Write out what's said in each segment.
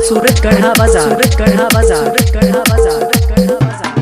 सूरज गढ़ा बाजार, सूरज गढ़ा बाजार, सूरज गढ़ा बाजार, सूरज गढ़ा बाजार।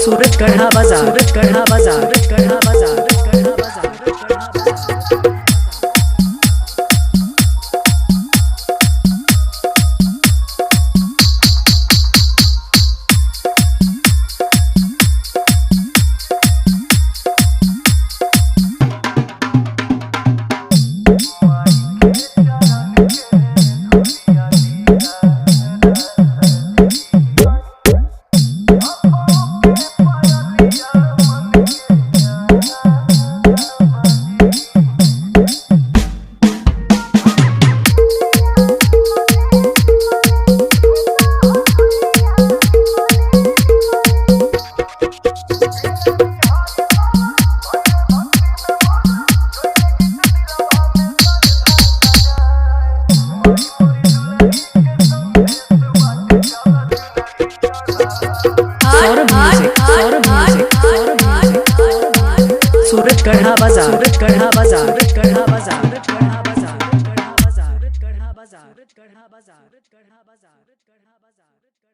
सूरज गढ़ा बाजार, सूरज गढ़ा बाजार, सूरज गढ़ा बाजार, सूरज गढ़ा बाजार, सूरज गढ़ा बाजार। सूरज गढ़ा बाजार, सूरज गढ़ा बाजार, सूरज गढ़ा बाजार, सूरज गढ़ा बाजार, सूरज गढ़ा बाजार, सूरज गढ़ा बाजार, सूरज गढ़ा बाजार, सूरज गढ़ा बाजार, सूरज गढ़ा बाजार।